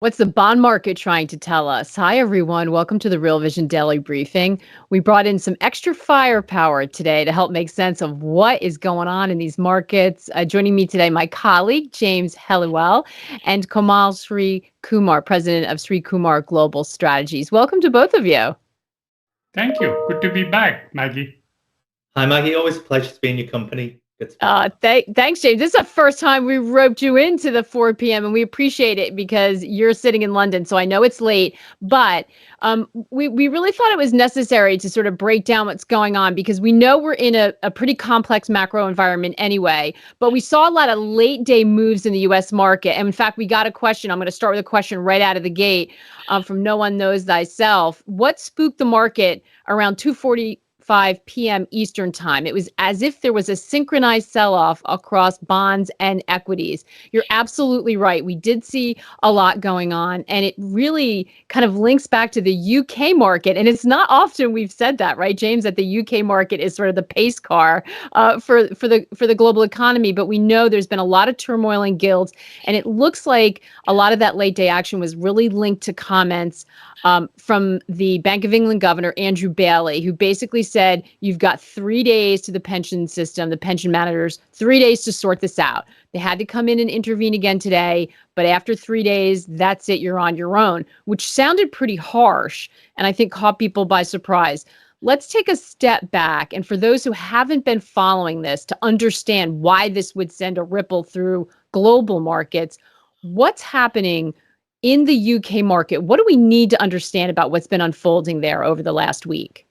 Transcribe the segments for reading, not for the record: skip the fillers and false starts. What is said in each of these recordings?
What's the bond market trying to tell us? Hi, everyone. Welcome to the Real Vision Daily Briefing. We brought in some extra firepower today to help make sense of what is going on in these markets. Joining me today, my colleague, James Helliwell, and Komal Sri-Kumar, president of Sri-Kumar Global Strategies. Welcome to both of you. Thank you. Good to be back, Maggie. Hi, Maggie. Always a pleasure to be in your company. Good to be back. Thanks, James. This is the first time we roped you into the 4 p.m. and we appreciate it because you're sitting in London, so I know it's late. But we really thought it was necessary to sort of break down what's going on because we know we're in a pretty complex macro environment anyway. But we saw a lot of late day moves in the U.S. market, and in fact, we got a question. I'm going to start with a question right out of the gate from No One Knows Thyself. What spooked the market around 2:45 p.m. Eastern time? It was as if there was a synchronized sell-off across bonds and equities. You're absolutely right. We did see a lot going on, and it really kind of links back to the UK market. And it's not often we've said that, right, James, that the UK market is sort of the pace car for the global economy. But we know there's been a lot of turmoil in gilts, and it looks like a lot of that late day action was really linked to comments from the Bank of England governor, Andrew Bailey, who basically said, you've got 3 days to the pension system, the pension managers, 3 days to sort this out. They had to come in and intervene again today, but after 3 days, that's it, you're on your own, which sounded pretty harsh and I think caught people by surprise. Let's take a step back. And for those who haven't been following this to understand why this would send a ripple through global markets, what's happening in the UK market? What do we need to understand about what's been unfolding there over the last week?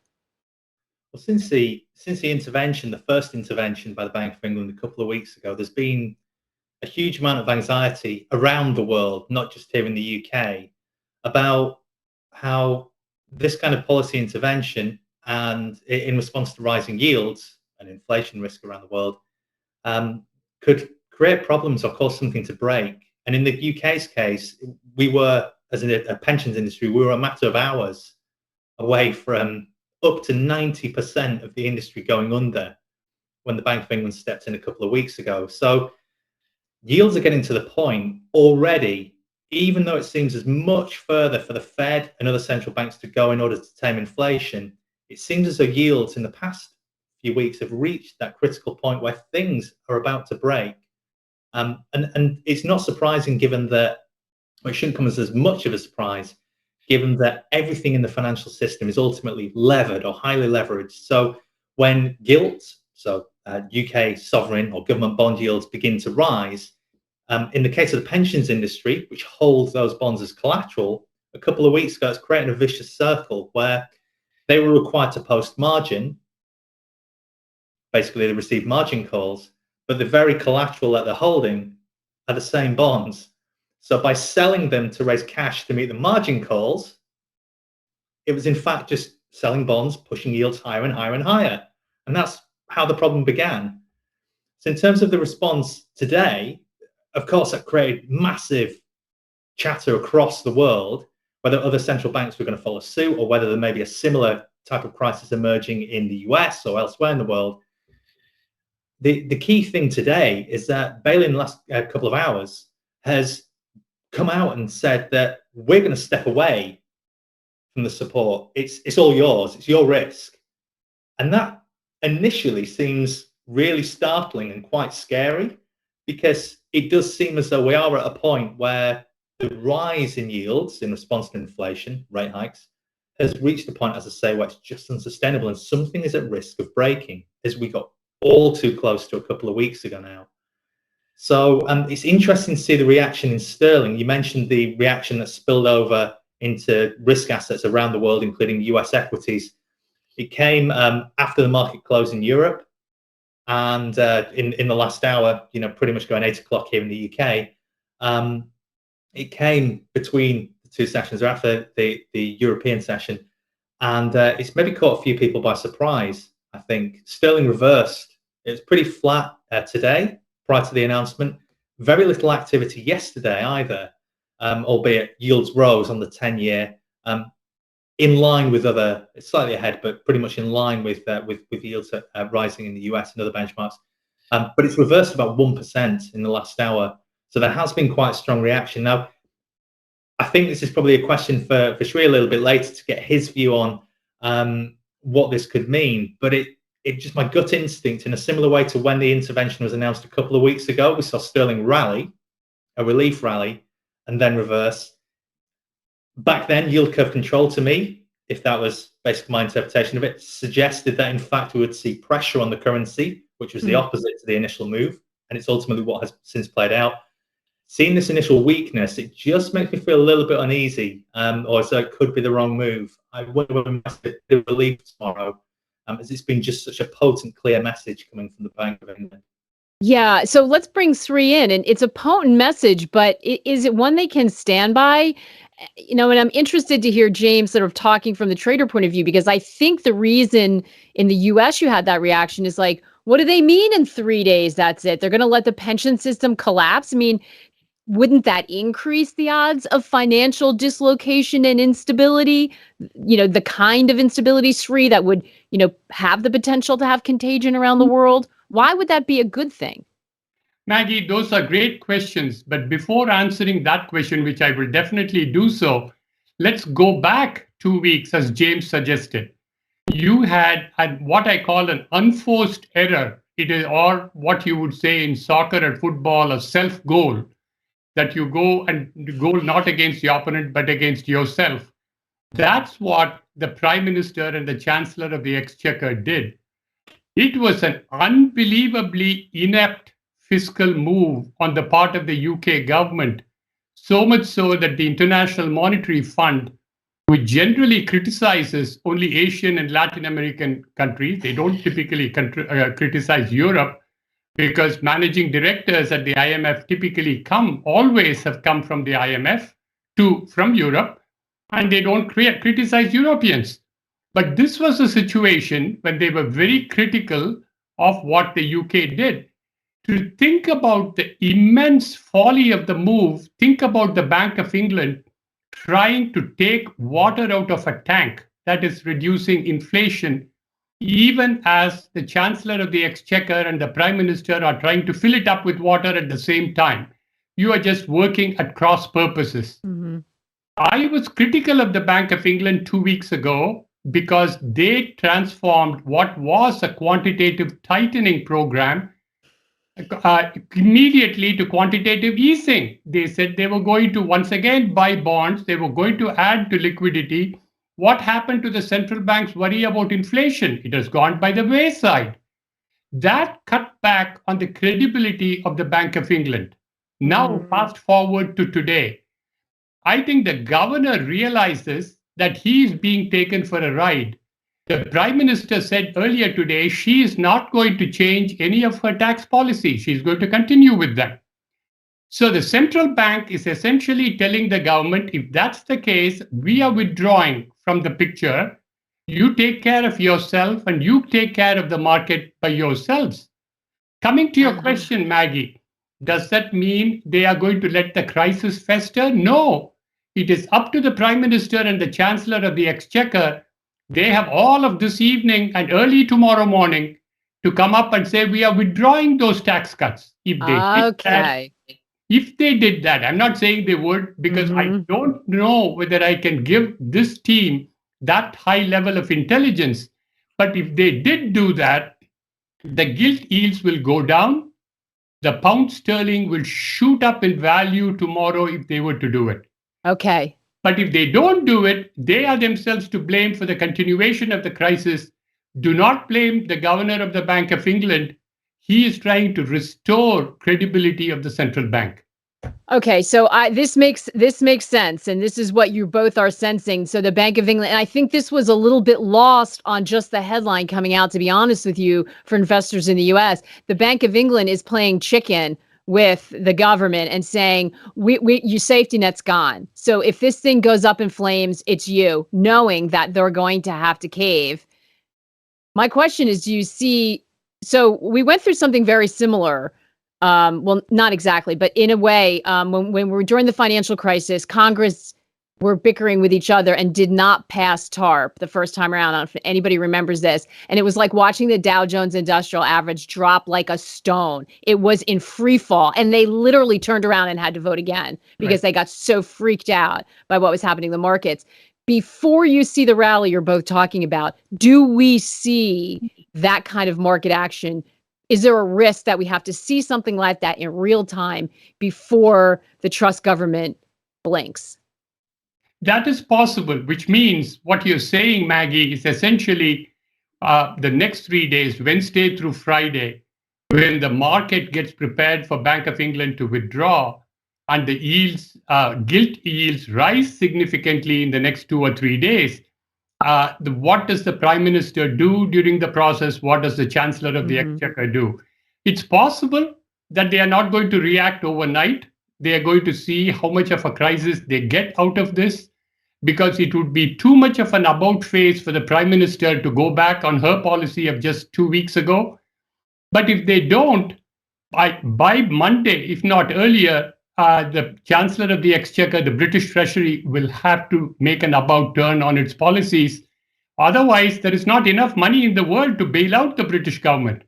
Well, since the intervention, the first intervention by the Bank of England a couple of weeks ago, there's been a huge amount of anxiety around the world, not just here in the UK, about how this kind of policy intervention and in response to rising yields and inflation risk around the world could create problems or cause something to break. And in the UK's case, we were, as a pensions industry, we were a matter of hours away from up to 90% of the industry going under when the Bank of England stepped in a couple of weeks ago. So yields are getting to the point already, even though it seems as much further for the Fed and other central banks to go in order to tame inflation, it seems as though yields in the past few weeks have reached that critical point where things are about to break. And it's not surprising given that, well, it shouldn't come as much of a surprise, given that everything in the financial system is ultimately levered or highly leveraged. So when gilt, so UK sovereign or government bond yields begin to rise, in the case of the pensions industry, which holds those bonds as collateral, a couple of weeks ago, it's created a vicious circle where they were required to post margin. Basically, they received margin calls, but the very collateral that they're holding are the same bonds. So by selling them to raise cash to meet the margin calls, it was in fact just selling bonds, pushing yields higher and higher and higher. And that's how the problem began. So in terms of the response today, of course, that created massive chatter across the world, whether other central banks were going to follow suit or whether there may be a similar type of crisis emerging in the US or elsewhere in the world. The key thing today is that Bailey in the last couple of hours has come out and said that we're going to step away from the support. It's all yours. It's your risk. And that initially seems really startling and quite scary because it does seem as though we are at a point where the rise in yields in response to inflation, rate hikes, has reached a point, as I say, where it's just unsustainable and something is at risk of breaking, as we got all too close to a couple of weeks ago now. So it's interesting to see the reaction in sterling. You mentioned the reaction that spilled over into risk assets around the world, including US equities. It came after the market closed in Europe, and in the last hour, pretty much going 8 o'clock here in the UK. It came between the two sessions, or after the European session, and it's maybe caught a few people by surprise. I think sterling reversed. It was pretty flat today prior to the announcement. Very little activity yesterday either, albeit yields rose on the 10-year, in line with other, slightly ahead, but pretty much in line with yields rising in the US and other benchmarks. But it's reversed about 1% in the last hour. So there has been quite a strong reaction. Now, I think this is probably a question for Sri a little bit later to get his view on what this could mean. But it just, my gut instinct, in a similar way to when the intervention was announced a couple of weeks ago, we saw sterling rally, a relief rally, and then reverse. Back then, yield curve control, to me, if that was basically my interpretation of it, suggested that in fact we would see pressure on the currency, which was the opposite to the initial move. And it's ultimately what has since played out. Seeing this initial weakness, it just makes me feel a little bit uneasy, or as though it could be the wrong move. I wonder whether we might see a relief tomorrow, as it's been just such a potent, clear message coming from the Bank of England. Yeah, so let's bring Sri in, and it's a potent message, but is it one they can stand by? And I'm interested to hear James sort of talking from the trader point of view, because I think the reason in the US you had that reaction is like, what do they mean in 3 days? That's it. They're going to let the pension system collapse. I mean, wouldn't that increase the odds of financial dislocation and instability? The kind of instability, Sri, that would, have the potential to have contagion around the world. Why would that be a good thing? Maggie, those are great questions. But before answering that question, which I will definitely do so, let's go back 2 weeks, as James suggested. You had what I call an unforced error. It is, or what you would say in soccer and football, a self-goal, that you go and goal not against the opponent, but against yourself. That's what the Prime Minister and the Chancellor of the Exchequer did. It was an unbelievably inept fiscal move on the part of the UK government, so much so that the International Monetary Fund, which generally criticizes only Asian and Latin American countries, they don't typically criticize Europe, because managing directors at the IMF typically always have come from the IMF from Europe, and they don't criticize Europeans. But this was a situation when they were very critical of what the UK did. To think about the immense folly of the move, think about the Bank of England trying to take water out of a tank, that is reducing inflation, even as the Chancellor of the Exchequer and the Prime Minister are trying to fill it up with water at the same time. You are just working at cross purposes. Mm-hmm. I was critical of the Bank of England 2 weeks ago because they transformed what was a quantitative tightening program immediately to quantitative easing. They said they were going to once again buy bonds. They were going to add to liquidity. What happened to the central bank's worry about inflation? It has gone by the wayside. That cut back on the credibility of the Bank of England. Now, fast forward to today. I think the governor realizes that he is being taken for a ride. The Prime Minister said earlier today she is not going to change any of her tax policy. She's going to continue with them. So the central bank is essentially telling the government, if that's the case, we are withdrawing from the picture. You take care of yourself and you take care of the market by yourselves. Coming to your question, Maggie, does that mean they are going to let the crisis fester? No. It is up to the Prime Minister and the Chancellor of the Exchequer. They have all of this evening and early tomorrow morning to come up and say, we are withdrawing those tax cuts. If they did that, I'm not saying they would, because I don't know whether I can give this team that high level of intelligence. But if they did do that, the gilt yields will go down. The pound sterling will shoot up in value tomorrow if they were to do it. Okay. But if they don't do it, they are themselves to blame for the continuation of the crisis. Do not blame the governor of the Bank of England. He is trying to restore credibility of the central bank. Okay, so this makes sense, and this is what you both are sensing. So the Bank of England, and I think this was a little bit lost on just the headline coming out, to be honest with you, for investors in the US. The Bank of England is playing chicken with the government and saying, your safety net's gone. So if this thing goes up in flames, it's you, knowing that they're going to have to cave. My question is, do you see, so we went through something very similar. Well, not exactly, but in a way, when we were during the financial crisis, Congress were bickering with each other and did not pass TARP the first time around. I don't know if anybody remembers this. And it was like watching the Dow Jones Industrial Average drop like a stone. It was in free fall. And they literally turned around and had to vote again because they got so freaked out by what was happening in the markets. Before you see the rally you're both talking about, do we see that kind of market action? Is there a risk that we have to see something like that in real time before the trust government blinks? That is possible, which means what you're saying, Maggie, is essentially the next 3 days, Wednesday through Friday, when the market gets prepared for Bank of England to withdraw and the yields, gilt yields rise significantly in the next 2 or 3 days. What does the Prime Minister do during the process? What does the Chancellor of the Exchequer do? It's possible that they are not going to react overnight. They are going to see how much of a crisis they get out of this, because it would be too much of an about face for the Prime Minister to go back on her policy of just 2 weeks ago. But if they don't, by Monday, if not earlier, the Chancellor of the Exchequer, the British Treasury, will have to make an about turn on its policies. Otherwise, there is not enough money in the world to bail out the British government.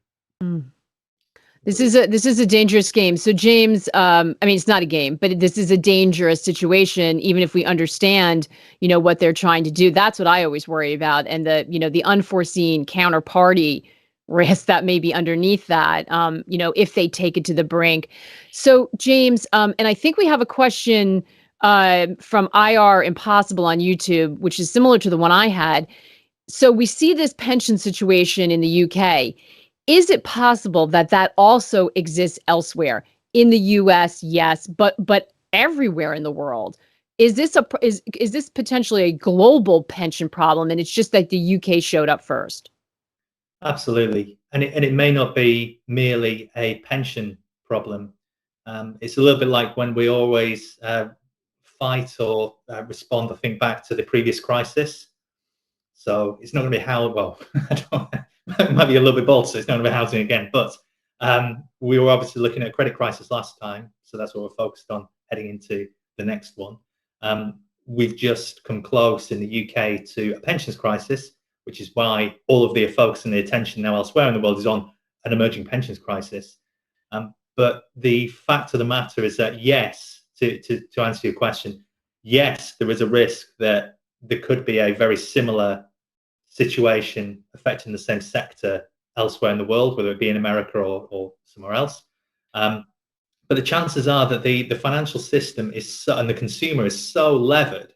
This is a dangerous game. So James, I mean, it's not a game, but this is a dangerous situation, even if we understand, what they're trying to do. That's what I always worry about. And the unforeseen counterparty risk that may be underneath that, if they take it to the brink. So James, and I think we have a question from IR Impossible on YouTube, which is similar to the one I had. So we see this pension situation in the UK. Is it possible that that also exists elsewhere? In the US, yes, but everywhere in the world. Is this is this potentially a global pension problem, and it's just that the UK showed up first? Absolutely, and it may not be merely a pension problem. It's a little bit like when we always fight or respond, I think, back to the previous crisis. So it's not going to be how well. It might be a little bit bold, so it's not going to be housing again. But we were obviously looking at a credit crisis last time, so that's what we're focused on heading into the next one. We've just come close in the UK to a pensions crisis, which is why all of the focus and the attention now elsewhere in the world is on an emerging pensions crisis. But the fact of the matter is that, yes, to answer your question, yes, there is a risk that there could be a very similar situation affecting the same sector elsewhere in the world, whether it be in America or somewhere else. But the chances are that the financial system and the consumer is so levered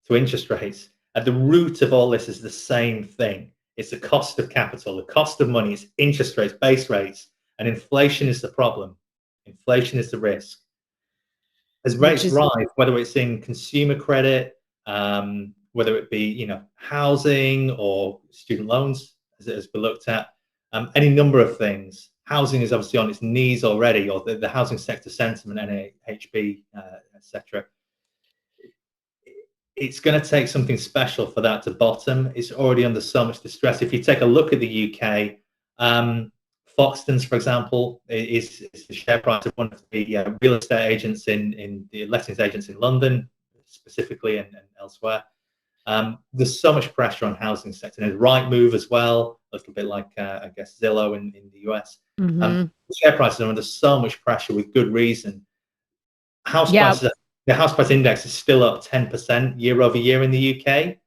to interest rates. At the root of all this is the same thing. It's the cost of capital, the cost of money, it's interest rates, base rates, and inflation is the problem. Inflation is the risk. As rates rise, whether it's in consumer credit, whether it be housing or student loans, as it has been looked at, any number of things. Housing is obviously on its knees already, or the housing sector sentiment, NAHB, etc. It's going to take something special for that to bottom. It's already under so much distress. If you take a look at the UK, Foxtons, for example, is the share price of one of the real estate agents in the lettings agents in London, specifically, and elsewhere. There's so much pressure on housing sector, and Rightmove as well, a little bit like I guess Zillow in the US. The share prices are under so much pressure with good reason. Prices, the house price index is still up 10% year over year in the UK,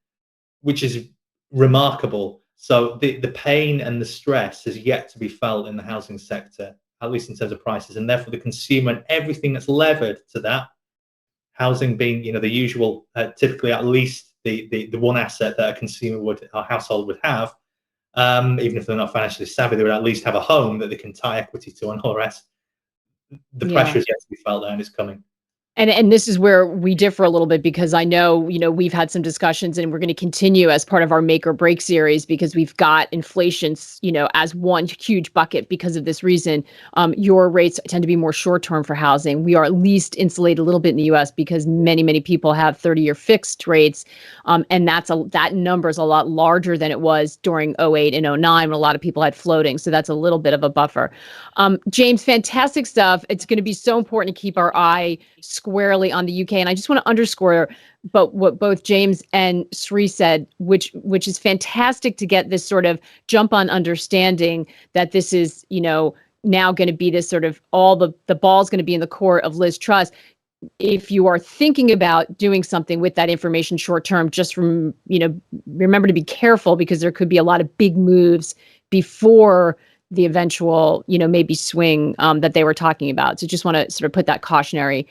which is remarkable. So the pain and the stress is yet to be felt in the housing sector, at least in terms of prices, and therefore the consumer and everything that's levered to that. Housing being, the usual, typically at least the one asset that a consumer or household would have, even if they're not financially savvy, they would at least have a home that they can tie equity to and all the rest. The pressure is yet to be felt there, and it's coming. And this is where we differ a little bit, because I know, we've had some discussions, and we're going to continue as part of our make or break series, because we've got inflation, as one huge bucket because of this reason. Your rates tend to be more short term for housing. We are at least insulated a little bit in the US because many, many people have 30-year fixed rates. And that number is a lot larger than it was during 08 and 09 when a lot of people had floating. So that's a little bit of a buffer. James, fantastic stuff. It's going to be so important to keep our eye squarely on the UK. And I just want to underscore what both James and Sri said, which is fantastic to get this sort of jump on understanding that this is, now going to be this sort of all the ball's going to be in the court of Liz Truss. If you are thinking about doing something with that information short term, just remember to be careful, because there could be a lot of big moves before the eventual, maybe swing that they were talking about. So just want to sort of put that cautionary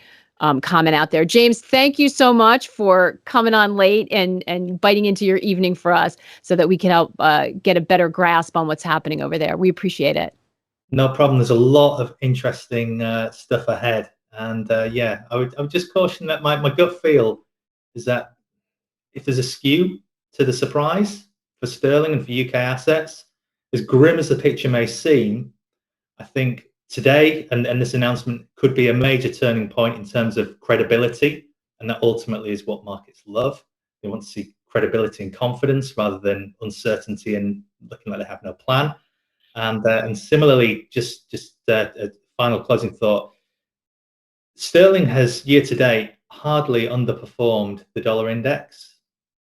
comment out there. James, thank you so much for coming on late and biting into your evening for us so that we can help get a better grasp on what's happening over there. We appreciate it. No problem. There's a lot of interesting stuff ahead. And I would just caution that my gut feel is that if there's a skew to the surprise for sterling and for UK assets, as grim as the picture may seem, I think today and this announcement could be a major turning point in terms of credibility. And that ultimately is what markets love. They want to see credibility and confidence rather than uncertainty and looking like they have no plan. And similarly, just a final closing thought. Sterling has year to date hardly underperformed the dollar index,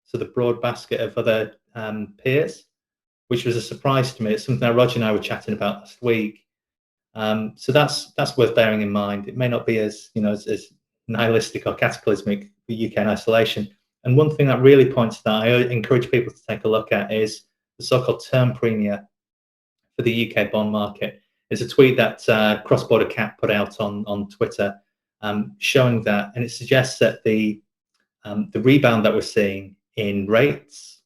so the broad basket of other peers, which was a surprise to me. It's something that Roger and I were chatting about last week. So that's worth bearing in mind. It may not be as as nihilistic or cataclysmic for UK in isolation. And one thing that really points to that, I encourage people to take a look at, is the so-called term premia for the UK bond market. It's a tweet that Cross-Border Cap put out on Twitter, showing that, and it suggests that the rebound that we're seeing in rates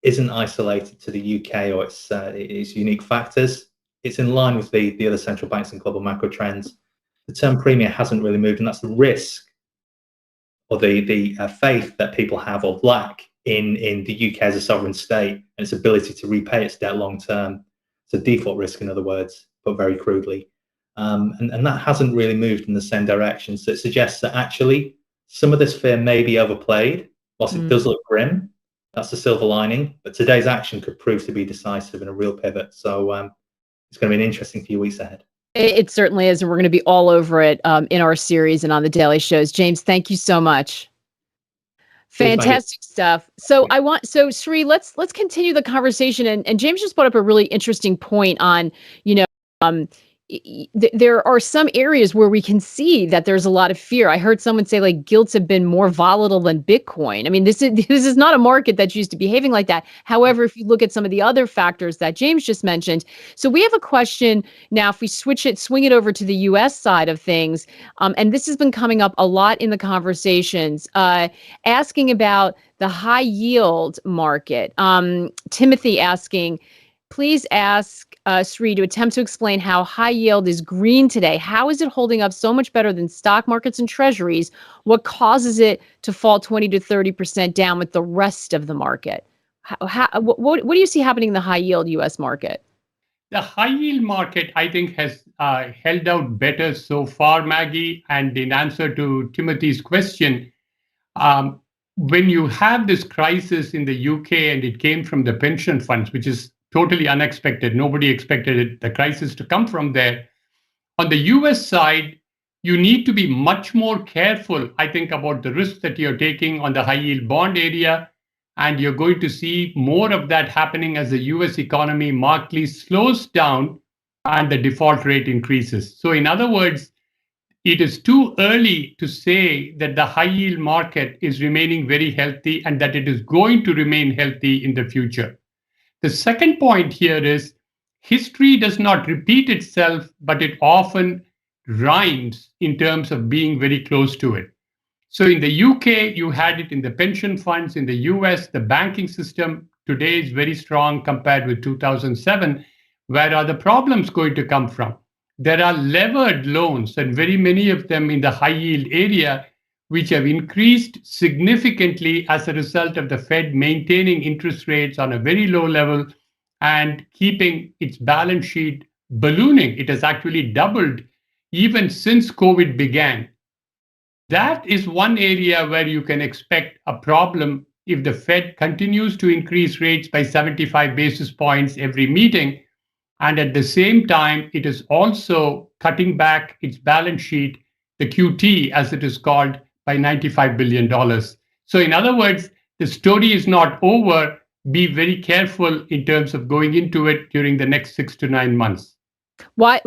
isn't isolated to the UK or its unique factors. It's in line with the other central banks and global macro trends. The term premium hasn't really moved, and that's the risk or the faith that people have or lack in the UK as a sovereign state and its ability to repay its debt long term. It's a default risk, in other words, but very crudely. And that hasn't really moved in the same direction. So it suggests that actually some of this fear may be overplayed. Whilst it does look grim, that's the silver lining. But today's action could prove to be decisive and a real pivot. So it's going to be an interesting few weeks ahead. It certainly is. And we're going to be all over it in our series and on the daily shows. James, thank you so much. Fantastic stuff. So Sri, let's continue the conversation. And James just brought up a really interesting point on, there are some areas where we can see that there's a lot of fear. I heard someone say like gilts have been more volatile than Bitcoin. I mean, this is not a market that's used to behaving like that. However, if you look at some of the other factors that James just mentioned, so we have a question now. If we swing it over to the U.S. side of things, and this has been coming up a lot in the conversations, asking about the high yield market. Timothy asking, please ask Sri to attempt to explain how high yield is green today. How is it holding up so much better than stock markets and treasuries? What causes it to fall 20 to 30% down with the rest of the market? What do you see happening in the high yield U.S. market? The high yield market, I think, has held out better so far, Maggie. And in answer to Timothy's question, when you have this crisis in the UK and it came from the pension funds, which is totally unexpected. Nobody expected the crisis to come from there. On the US side, you need to be much more careful, I think, about the risk that you're taking on the high yield bond area. And you're going to see more of that happening as the US economy markedly slows down and the default rate increases. So in other words, it is too early to say that the high yield market is remaining very healthy and that it is going to remain healthy in the future. The second point here is history does not repeat itself, but it often rhymes in terms of being very close to it. So in the UK, you had it in the pension funds. In the US, the banking system today is very strong compared with 2007. Where are the problems going to come from? There are levered loans, and very many of them in the high yield area, which have increased significantly as a result of the Fed maintaining interest rates on a very low level and keeping its balance sheet ballooning. It has actually doubled even since COVID began. That is one area where you can expect a problem if the Fed continues to increase rates by 75 basis points every meeting. And at the same time, it is also cutting back its balance sheet. the QT, as it is called, by $95 billion. So in other words, the story is not over. Be very careful in terms of going into it during the next 6 to 9 months. Why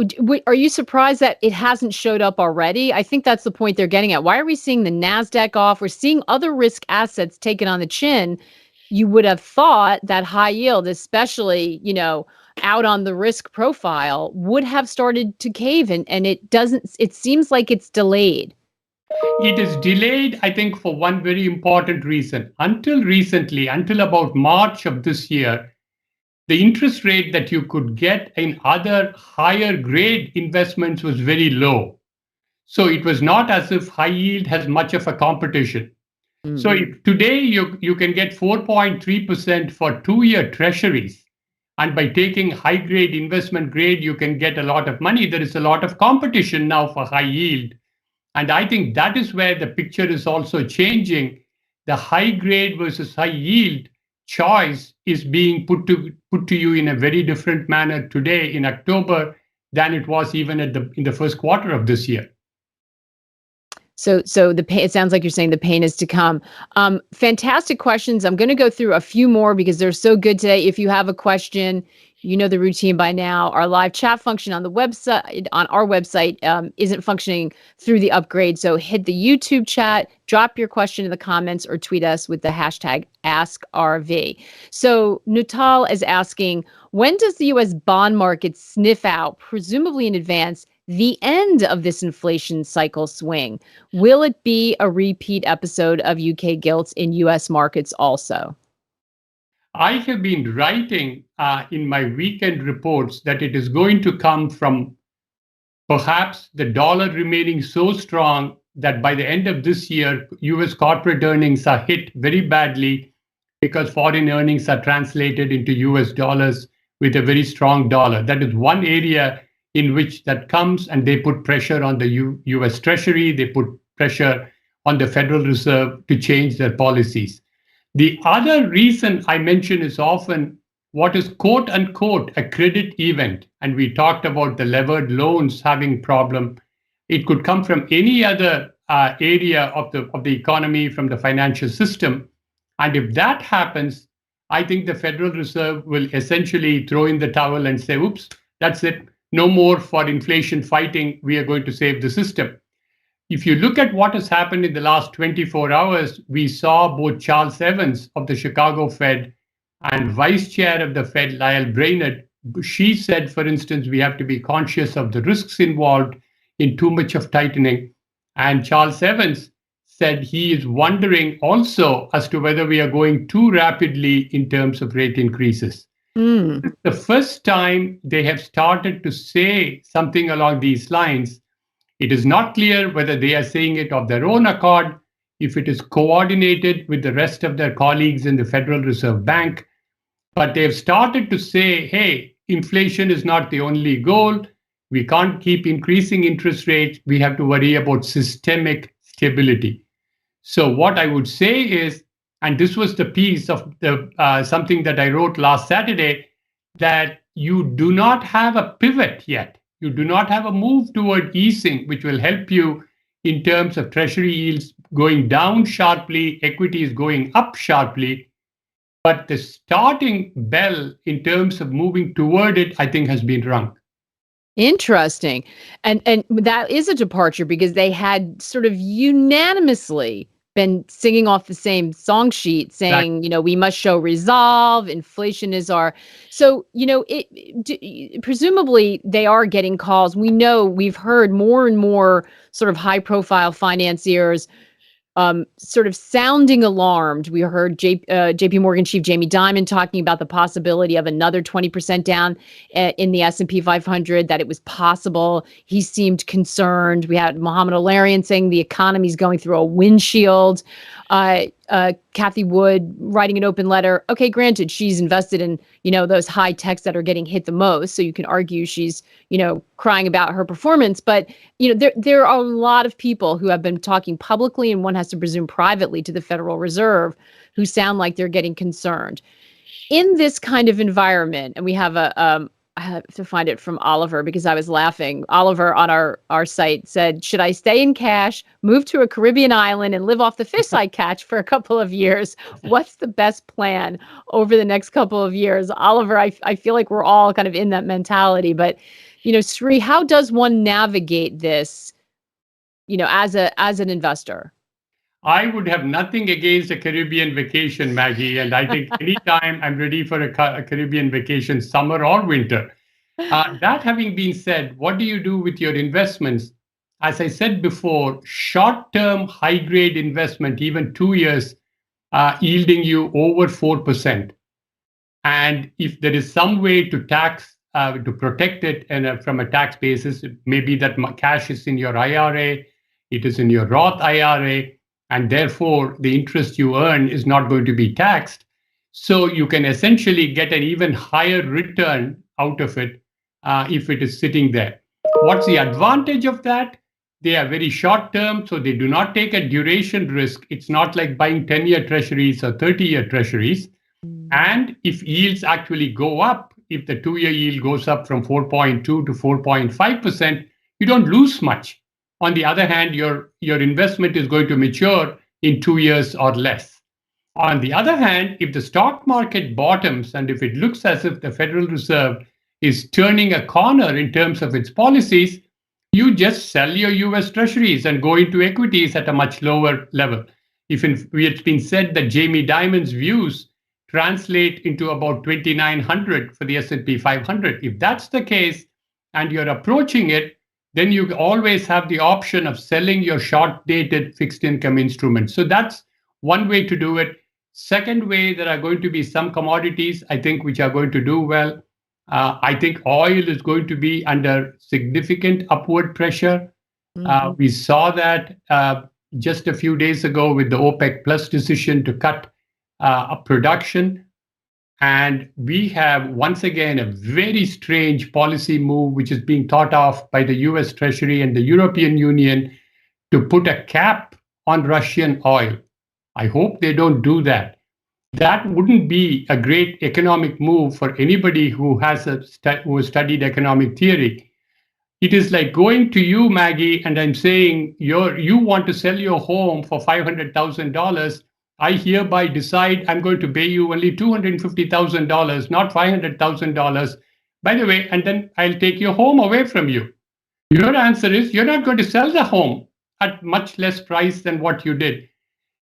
are you surprised that it hasn't showed up already? I think that's the point they're getting at. Why are we seeing the NASDAQ off? We're seeing other risk assets taken on the chin. You would have thought that high yield, especially, out on the risk profile, would have started to cave, and it doesn't. It seems like it's delayed. It is delayed, I think, for one very important reason. Until recently, until about March of this year, the interest rate that you could get in other higher grade investments was very low. So it was not as if high yield has much of a competition. Mm-hmm. So today you can get 4.3% for 2-year treasuries. And by taking high grade, investment grade, you can get a lot of money. There is a lot of competition now for high yield. And I think that is where the picture is also changing. The high grade versus high yield choice is being put to you in a very different manner today in October than it was even in the first quarter of this year. So the pain, it sounds like you're saying the pain is to come. Fantastic questions. I'm going to go through a few more because they're so good today. If you have a question, you know the routine by now. Our live chat function on our website isn't functioning through the upgrade. So hit the YouTube chat, drop your question in the comments, or tweet us with the hashtag AskRV. So Nutal is asking, when does the U.S. bond market sniff out, presumably in advance, the end of this inflation cycle swing? Will it be a repeat episode of UK gilts in U.S. markets also? I have been writing in my weekend reports that it is going to come from perhaps the dollar remaining so strong that by the end of this year, US corporate earnings are hit very badly because foreign earnings are translated into US dollars with a very strong dollar. That is one area in which that comes, and they put pressure on the US Treasury, they put pressure on the Federal Reserve to change their policies. The other reason I mention is often what is quote unquote a credit event. And we talked about the levered loans having problem. It could come from any other area of the economy, from the financial system. And if that happens, I think the Federal Reserve will essentially throw in the towel and say, oops, that's it. No more for inflation fighting. We are going to save the system. If you look at what has happened in the last 24 hours, we saw both Charles Evans of the Chicago Fed and Vice Chair of the Fed, Lyle Brainerd. She said, for instance, we have to be conscious of the risks involved in too much of tightening. And Charles Evans said he is wondering also as to whether we are going too rapidly in terms of rate increases. The first time they have started to say something along these lines. It is not clear whether they are saying it of their own accord, if it is coordinated with the rest of their colleagues in the Federal Reserve Bank, but they've started to say, hey, inflation is not the only goal. We can't keep increasing interest rates. We have to worry about systemic stability. So what I would say is, and this was the piece of the something that I wrote last Saturday, that you do not have a pivot yet. You do not have a move toward easing, which will help you in terms of treasury yields going down sharply, equities going up sharply. But the starting bell in terms of moving toward it, I think, has been rung. Interesting. And that is a departure because they had sort of unanimously been singing off the same song sheet saying, we must show resolve. Inflation is our. So, presumably they are getting calls. We know we've heard more and more sort of high profile financiers sort of sounding alarmed. We heard JP Morgan chief Jamie Dimon talking about the possibility of another 20% down in the S&P 500, that it was possible. He seemed concerned. We had Mohamed Al-Arian saying the economy is going through a windshield. Kathy Wood writing an open letter. Okay, granted, she's invested in, those high techs that are getting hit the most. So you can argue she's, crying about her performance. But, there are a lot of people who have been talking publicly, and one has to presume privately, to the Federal Reserve, who sound like they're getting concerned. In this kind of environment, and we have a I have to find it from Oliver because I was laughing. Oliver on our site said, "Should I stay in cash, move to a Caribbean island, and live off the fish I catch for a couple of years? What's the best plan over the next couple of years?" Oliver, I feel like we're all kind of in that mentality. But, Sri, how does one navigate this, as an investor? I would have nothing against a Caribbean vacation, Maggie. And I think anytime I'm ready for a Caribbean vacation, summer or winter. That having been said, what do you do with your investments? As I said before, short-term high-grade investment, even 2 years, yielding you over 4%. And if there is some way to to protect it and from a tax basis, maybe that cash is in your IRA, it is in your Roth IRA, and therefore the interest you earn is not going to be taxed. So you can essentially get an even higher return out of it if it is sitting there. What's the advantage of that? They are very short term, so they do not take a duration risk. It's not like buying 10-year treasuries or 30-year treasuries. And if yields actually go up, if the 2-year yield goes up from 4.2 to 4.5%, you don't lose much. On the other hand, your investment is going to mature in 2 years or less. On the other hand, if the stock market bottoms and if it looks as if the Federal Reserve is turning a corner in terms of its policies, you just sell your US treasuries and go into equities at a much lower level. It's been said that Jamie Dimon's views translate into about 2,900 for the S&P 500. If that's the case and you're approaching it, then you always have the option of selling your short-dated fixed income instruments. So that's one way to do it. Second way, there are going to be some commodities, I think, which are going to do well. I think oil is going to be under significant upward pressure. We saw that just a few days ago with the OPEC Plus decision to cut production. And we have, once again, a very strange policy move, which is being thought of by the US Treasury and the European Union to put a cap on Russian oil. I hope they don't do that. That wouldn't be a great economic move for anybody who has studied economic theory. It is like going to you, Maggie, and I'm saying you want to sell your home for $500,000. I hereby decide I'm going to pay you only $250,000, not $500,000. By the way, and then I'll take your home away from you. Your answer is you're not going to sell the home at much less price than what you did.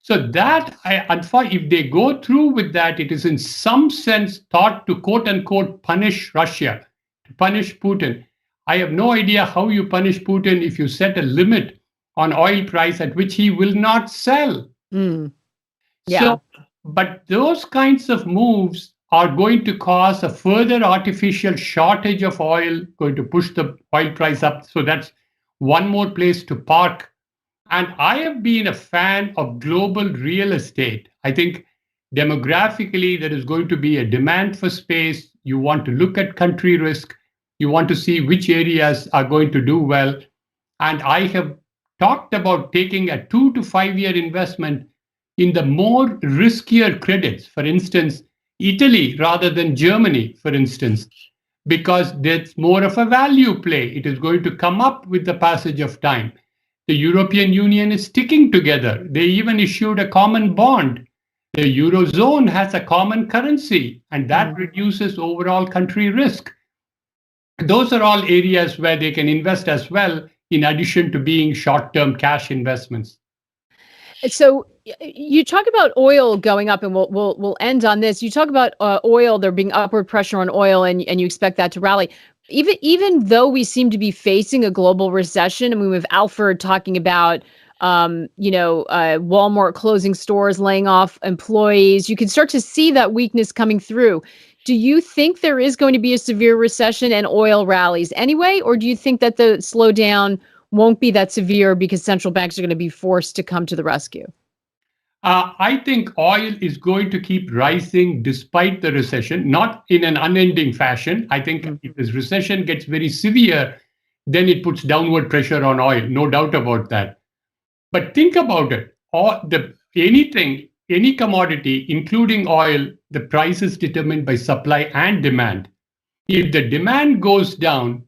So that, if they go through with that, it is in some sense thought to quote unquote punish Russia, to punish Putin. I have no idea how you punish Putin if you set a limit on oil price at which he will not sell. Yeah. So, but those kinds of moves are going to cause a further artificial shortage of oil, going to push the oil price up. So that's one more place to park. And I have been a fan of global real estate. I think demographically, there is going to be a demand for space. You want to look at country risk. You want to see which areas are going to do well. And I have talked about taking a 2 to 5 year investment in the more riskier credits, for instance, Italy rather than Germany, for instance, because that's more of a value play. It is going to come up with the passage of time. The European Union is sticking together. They even issued a common bond. The Eurozone has a common currency, and that reduces overall country risk. Those are all areas where they can invest as well, in addition to being short-term cash investments. So you talk about oil going up, and we'll end on this. You talk about oil, there being upward pressure on oil, and you expect that to rally. Even though we seem to be facing a global recession, I mean, with Alfred talking about Walmart closing stores, laying off employees, you can start to see that weakness coming through. Do you think there is going to be a severe recession and oil rallies anyway, or do you think that the slowdown won't be that severe because central banks are going to be forced to come to the rescue? I think oil is going to keep rising despite the recession, not in an unending fashion. I think if this recession gets very severe, then it puts downward pressure on oil, no doubt about that. But think about it. Any commodity, including oil, the price is determined by supply and demand. If the demand goes down,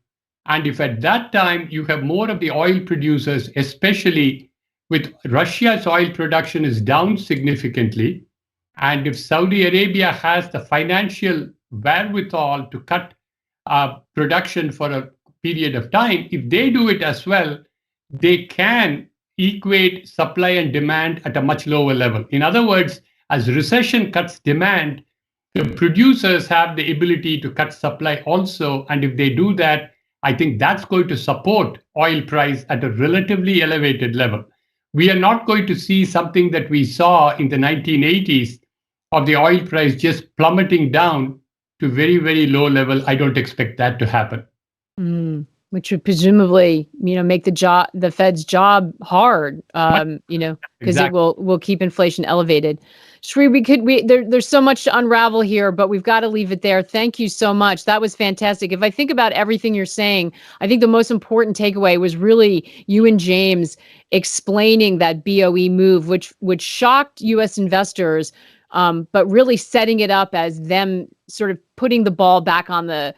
and if at that time you have more of the oil producers, especially with Russia's oil production is down significantly, and if Saudi Arabia has the financial wherewithal to cut production for a period of time, if they do it as well, they can equate supply and demand at a much lower level. In other words, as recession cuts demand, the producers have the ability to cut supply also. And if they do that, I think that's going to support oil price at a relatively elevated level. We are not going to see something that we saw in the 1980s of the oil price just plummeting down to very, very low level. I don't expect that to happen. Which would presumably, make the Fed's job hard, because Exactly. it will keep inflation elevated. Sri, there's so much to unravel here, but we've got to leave it there. Thank you so much. That was fantastic. If I think about everything you're saying, I think the most important takeaway was really you and James explaining that BOE move, which shocked U.S. investors, but really setting it up as them sort of putting the ball back on the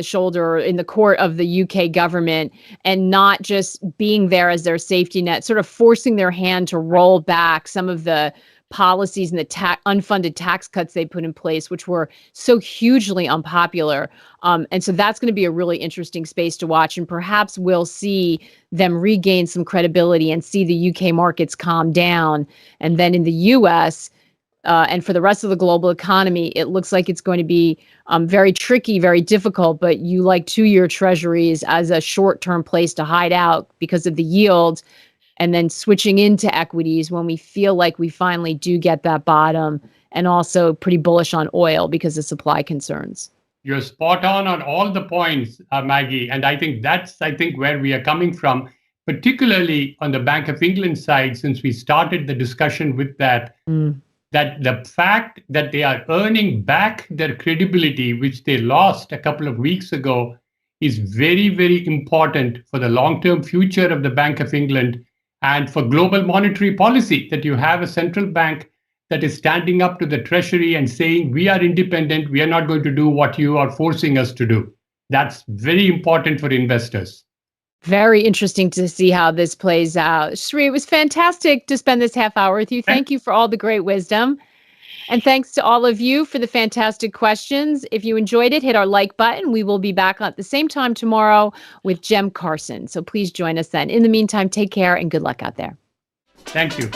shoulder or in the court of the UK government, and not just being there as their safety net, sort of forcing their hand to roll back some of the policies and the unfunded tax cuts they put in place, which were so hugely unpopular. And so that's going to be a really interesting space to watch. And perhaps we'll see them regain some credibility and see the UK markets calm down. And then in the US, and for the rest of the global economy, it looks like it's going to be very tricky, very difficult. But you like 2-year treasuries as a short-term place to hide out because of the yield, and then switching into equities when we feel like we finally do get that bottom, and also pretty bullish on oil because of supply concerns. You're spot on all the points, Maggie. And I think that's where we are coming from, particularly on the Bank of England side, since we started the discussion with that. That the fact that they are earning back their credibility, which they lost a couple of weeks ago, is very, very important for the long-term future of the Bank of England and for global monetary policy, that you have a central bank that is standing up to the Treasury and saying, we are independent, we are not going to do what you are forcing us to do. That's very important for investors. Very interesting to see how this plays out. Sri, it was fantastic to spend this half hour with you. Thank you for all the great wisdom. And thanks to all of you for the fantastic questions. If you enjoyed it, hit our like button. We will be back at the same time tomorrow with Jem Carson. So please join us then. In the meantime, take care and good luck out there. Thank you.